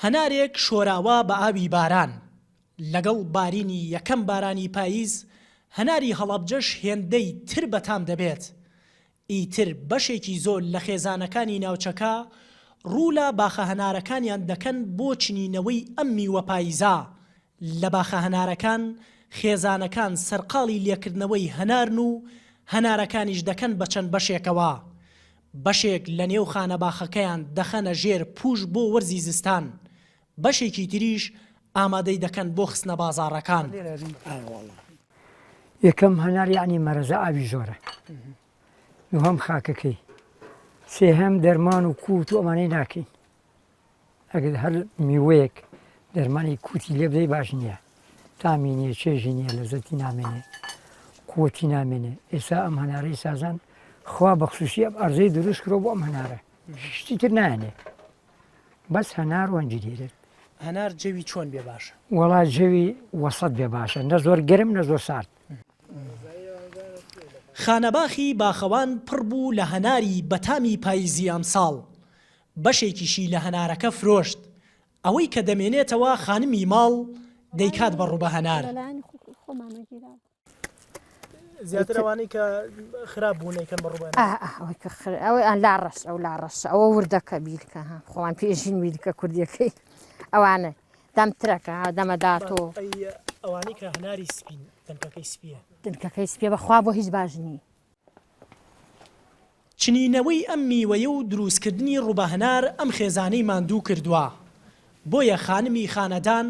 هەنارێک شۆراوە بە ئاوی باران لەگەڵ بارینی یەکەم بارانی پاییز هەناری هەڵەبجەش هێندەی تر بەتام دەبێت. ئیتر بەشێکی زۆر لە خێزانەکانی ناوچەکە ڕوو لە باخە هەنارەکانیان دەکەن بۆ چنینەوەی ئەم میوە پاییزە. لە باخە هەنارەکان خێزانەکان سەرقاڵی لێکردنەوەی هەنارن و هەنارەکانیش دەکەن بە چەند بەشێکەوە. بەشێک لە نێو خانە باخەکەیان دەخەنە ژێر پوش بۆ وەرزی زستان، بەشێکی تریش ئامادەی دەکەن بۆ خستنە بازاڕەکان. یەکەم هەنار یعنی مەرەزە ئاوی زۆرە، دووهەم خاکەکەی، سێهەم دەرمان و کووت و ئەمانەی ناکەین. ئەگەر هەر میوەیەک دەرمانی کووتی لێ بدەی باش نییە، تامی نییە، چێژی نییە، لەزەتی نامێنێ، قووەتی نامێنێ. ئێستا ئەم هەنارەی سازان خوا بە خصوصی ئەم ئەرزەی دروست کرۆ بۆ ئەم هەنارە، شتی تر نایەنێ، بەس هەنار وەنجی دێرێت. هەنار جەوی چۆن بێ باشە؟ وەڵا جەوی وەسەد بێ باشە، نە زۆر گەرم نە زۆر سارد. خانەباخی باخەوان پڕ بوو لە هەناری بەتامی پاییزی ئەمساڵ. بەشێکیشی لە هەنارەکە فرۆشت، ئەوەی کە دەمێنێتەوە خانمی ماڵ دەیکات بە ڕووبە هەنار. زیاتر ئەوانەی کە خراپ بوون ئەیکەن بە ڕووبە هەنار. ئەوەی لاڕەش ئەو لاڕەش ئەوە وردەکە بیرکە خۆمان پێشین بیرکە کوردیەکەی ئەوانە دەمترەکە دەمەداتۆ. ئەوانەی کە هەناری سپین دنکەکەی سپیە، دنکەکەی سپیە بەخوا بۆ هیچ باش نییە. چنینەوەی ئەم میوەیە و دروستکردنی ڕووبە هەنار ئەم خێزانەی ماندوو کردووە. بۆیە خانمی خانەدان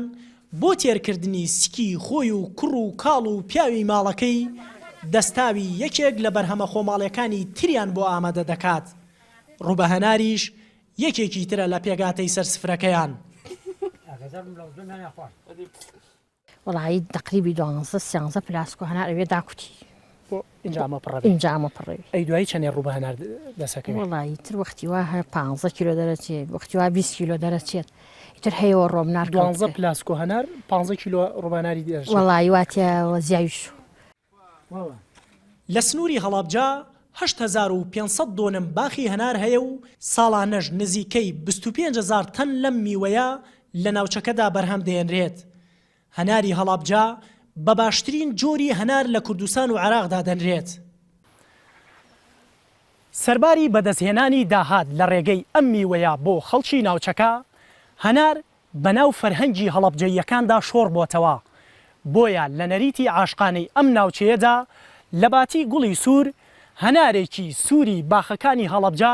بۆ تێرکردنی سکی خۆی و کوڕ و کاڵ و پیاوی ماڵەکەی دەستاوی یەکێک لە بەرهەمە خۆماڵیەکانی تریان بۆ ئامادە دەکات. ڕووبە هەناریش یەکێکی ترە لە پێگاتەی سەرسفرەکەیان. وڵایی تقریبی 12-13 پلاسکۆ هەنار ئەوێ داکوتی اینجا ئەمە پڕێ. ئەی دوایی چەندێ ڕووبە هەنار دەسەکەی؟ وڵایی تر وەختی وا 15 کیلۆ دەرەچێت، وەختی وا 20 کیلۆ دەرەچێت، ئیتر هەیەوە ڕۆمنار 12 پلاسکۆ هەنار 15 کیلۆ ڕووبەهەناری دێژ. وڵایی واتیەوە زیاویش. لە سنووری هەڵابجا 8500 دۆنم باخی هەنار هەیە و ساڵانەش نزیکەی 25,000 تەن لەم میوەیە لە ناوچەکەدا بەرهەم دێنرێت. هەناری هەڵابجا بە باشترین جۆری هەنار لە کوردستان و عێراقدا دەنرێت. سەرباری بەدەستهێنانی داهات لە ڕێگەی ئەم میوەیە بۆ خەڵکی ناوچەکە، هەنار بەناو فەرهەنگی هەڵەبجەییەکاندا شۆڕ بۆتەوە. بۆیە لە نەریتی عاشقانەی ئەم ناوچەیەدا لە باتی گوڵی سوور هەنارێکی سووری باخەکانی هەڵەبجا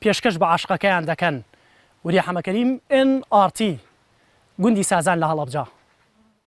پێشکەش بە عاشقەکەیان دەکەن. وری حەمەکەریم NRT گوندی سازان لە هەڵەبجا.